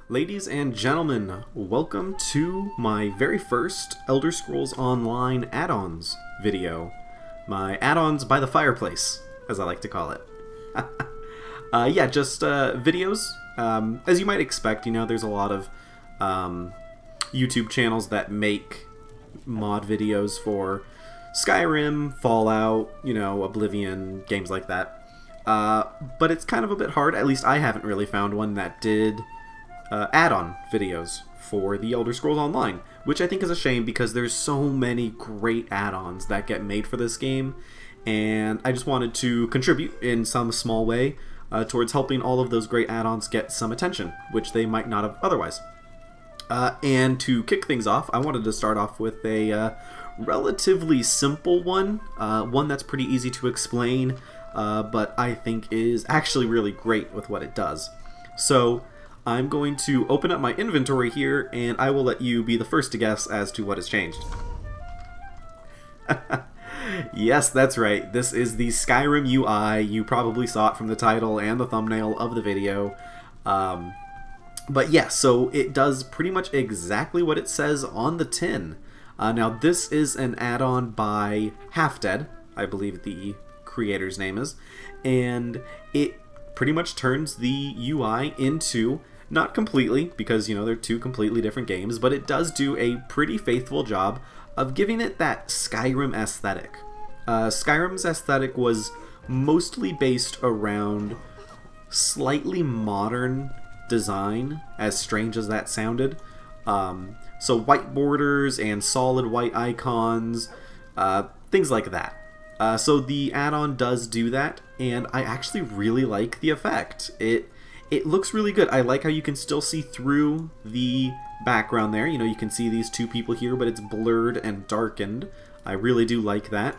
Ladies and gentlemen, welcome to my very first Elder Scrolls Online Add-Ons video. My Add-Ons by the fireplace, as I like to call it. Just videos. As you might expect, there's a lot of YouTube channels that make mod videos for Skyrim, Fallout, Oblivion, games like that. But it's kind of a bit hard, at least I haven't really found one that did add-on videos for the Elder Scrolls Online, which I think is a shame because there's so many great add-ons that get made for this game, and I just wanted to contribute in some small way towards helping all of those great add-ons get some attention, which they might not have otherwise. And to kick things off, I wanted to start off with a relatively simple one, one that's pretty easy to explain, but I think is actually really great with what it does. So I'm going to open up my inventory here, and I will let you be the first to guess as to what has changed. Yes, that's right. This is the Skyrim UI. You probably saw it from the title and the thumbnail of the video. But yeah, so it does pretty much exactly what it says on the tin. Now, this is an add-on by Half Dead, I believe the creator's name is, and it pretty much turns the UI into, not completely, because, they're two completely different games, but it does do a pretty faithful job of giving it that Skyrim aesthetic. Skyrim's aesthetic was mostly based around slightly modern design, as strange as that sounded. So white borders and solid white icons, things like that. So the add-on does do that, and I actually really like the effect. It looks really good. I like how you can still see through the background there. You can see these two people here, but it's blurred and darkened. I really do like that.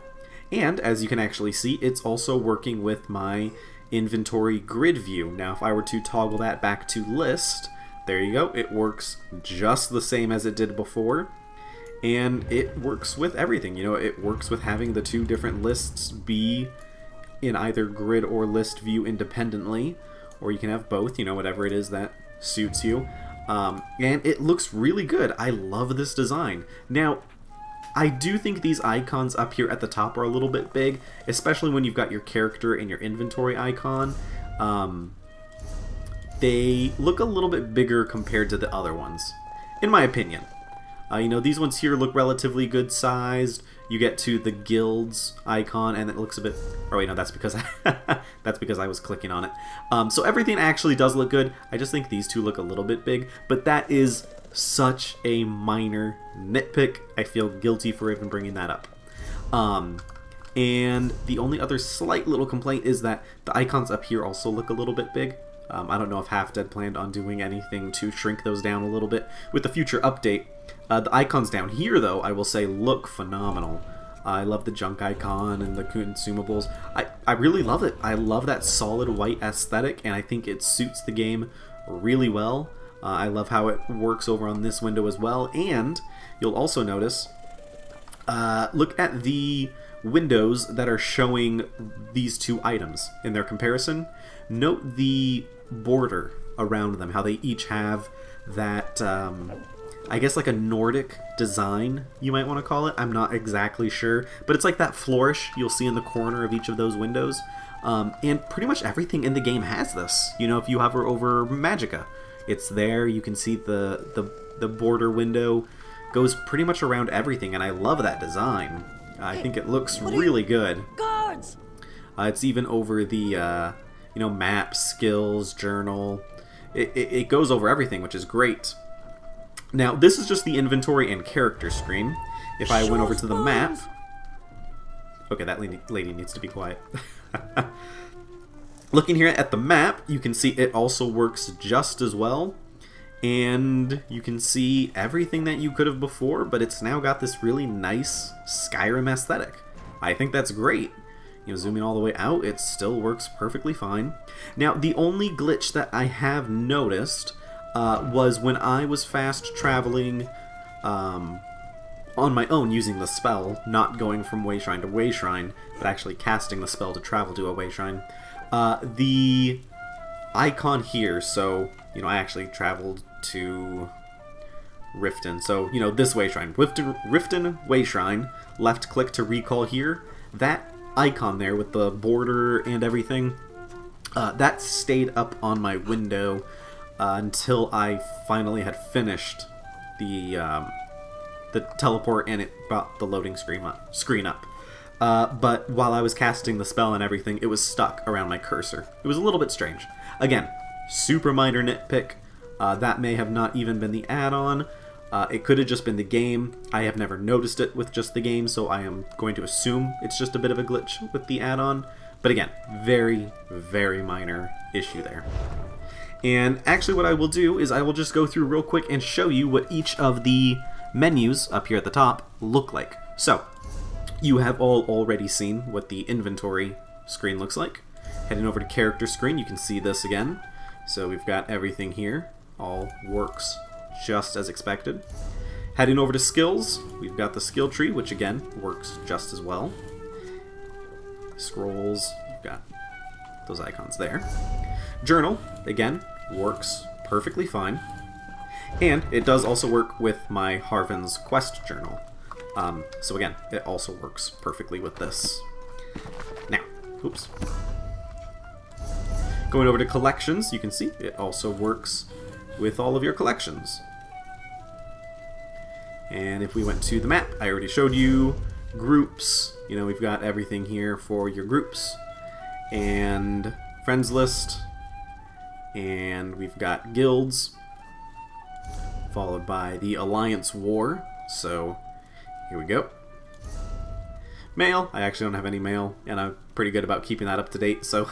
And as you can actually see, it's also working with my inventory grid view. Now, if I were to toggle that back to list, there you go. It works just the same as it did before. And it works with everything. It works with having the two different lists be in either grid or list view independently, or you can have both, whatever it is that suits you. And it looks really good. I love this design. Now, I do think these icons up here at the top are a little bit big, especially when you've got your character and your inventory icon. They look a little bit bigger compared to the other ones, in my opinion. These ones here look relatively good sized. You get to the guilds icon, and it looks a bit... Oh wait, no, that's because that's because I was clicking on it. So everything actually does look good. I just think these two look a little bit big, but that is such a minor nitpick. I feel guilty for even bringing that up. And the only other slight little complaint is that the icons up here also look a little bit big. I don't know if Half Dead planned on doing anything to shrink those down a little bit with the future update. The icons down here, though, I will say look phenomenal. I love the junk icon and the consumables. I really love it. I love that solid white aesthetic, and I think it suits the game really well. I love how it works over on this window as well, and you'll also notice, look at the windows that are showing these two items in their comparison. Note the border around them, how they each have that, I guess like a Nordic design, you might want to call it. I'm not exactly sure, but it's like that flourish you'll see in the corner of each of those windows. And pretty much everything in the game has this. If you hover over Magicka, it's there. You can see the border window goes pretty much around everything, and I love that design. I think it looks really good. Guards! It's even over the maps, skills, journal. It goes over everything, which is great. Now, this is just the inventory and character screen. If I went over to the map... Okay, that lady needs to be quiet. Looking here at the map, you can see it also works just as well. And you can see everything that you could have before, but it's now got this really nice Skyrim aesthetic. I think that's great. Zooming all the way out, it still works perfectly fine. Now, the only glitch that I have noticed was when I was fast traveling on my own using the spell, not going from Wayshrine to Wayshrine, but actually casting the spell to travel to a Wayshrine. The icon here, so, you know, I actually traveled to Riften, so, you know, this way shrine. Riften Way Shrine, left click to recall here. That icon there with the border and everything, that stayed up on my window until I finally had finished the teleport and it brought the loading screen up. But while I was casting the spell and everything, it was stuck around my cursor. It was a little bit strange. Again, super minor nitpick. That may have not even been the add-on. It could have just been the game. I have never noticed it with just the game, so I am going to assume it's just a bit of a glitch with the add-on. But again, very, very minor issue there. And actually what I will do is I will just go through real quick and show you what each of the menus up here at the top look like. So, you have all already seen what the inventory screen looks like. Heading over to character screen, you can see this again. So we've got everything here, all works just as expected. Heading over to skills, we've got the skill tree, which again works just as well. Scrolls, you've got those icons there. Journal, again, works perfectly fine. And it does also work with my Harvin's quest journal. So again, it also works perfectly with this. Now, oops. Going over to collections, you can see it also works with all of your collections. And if we went to the map, I already showed you groups. You know, we've got everything here for your groups. And friends list. And we've got guilds. Followed by the Alliance War. So, here we go. Mail. I actually don't have any mail, and I'm pretty good about keeping that up to date, so...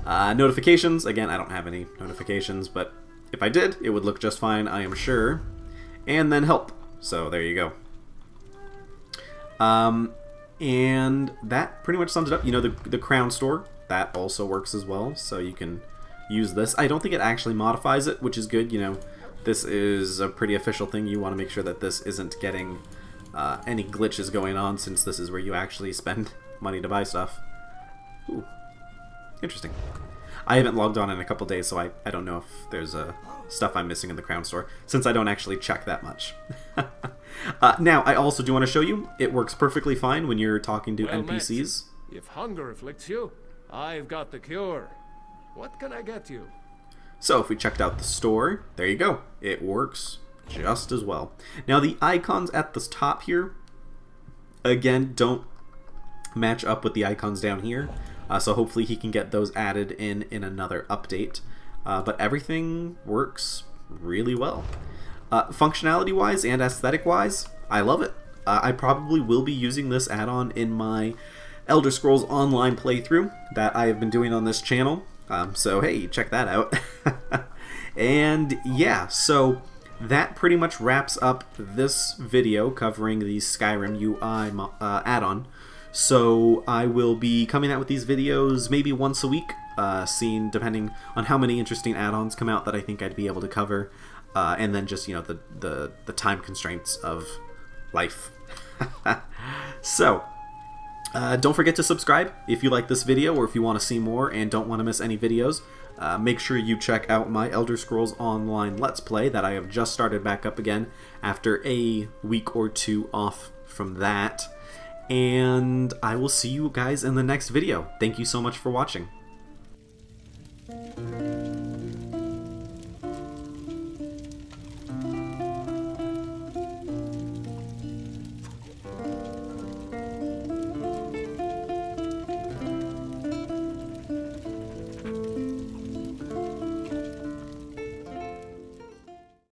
notifications. Again, I don't have any notifications, but if I did, it would look just fine, I am sure. And then help. So, there you go. And that pretty much sums it up. You know, the crown store, that also works as well, so you can use this. I don't think it actually modifies it, which is good, you know. This is a pretty official thing. You want to make sure that this isn't getting any glitches going on, since this is where you actually spend money to buy stuff. Ooh. Interesting. I haven't logged on in a couple days, so I don't know if there's stuff I'm missing in the crown store, since I don't actually check that much. Now, I also do want to show you, it works perfectly fine when you're talking to NPCs. Met, if hunger afflicts you, I've got the cure. What can I get you? So if we checked out the store, there you go. It works just as well. Now the icons at the top here, again, don't match up with the icons down here. So hopefully he can get those added in another update. But everything works really well. Functionality-wise and aesthetic-wise, I love it. I probably will be using this add-on in my Elder Scrolls Online playthrough that I have been doing on this channel. So hey, check that out. And yeah, so that pretty much wraps up this video covering the Skyrim UI add-on. So I will be coming out with these videos maybe once a week, depending on how many interesting add-ons come out that I think I'd be able to cover, and then just, you know, the time constraints of life. So don't forget to subscribe if you like this video, or if you want to see more and don't want to miss any videos. Make sure you check out my Elder Scrolls Online Let's Play that I have just started back up again after a week or two off from that. And I will see you guys in the next video. Thank you so much for watching.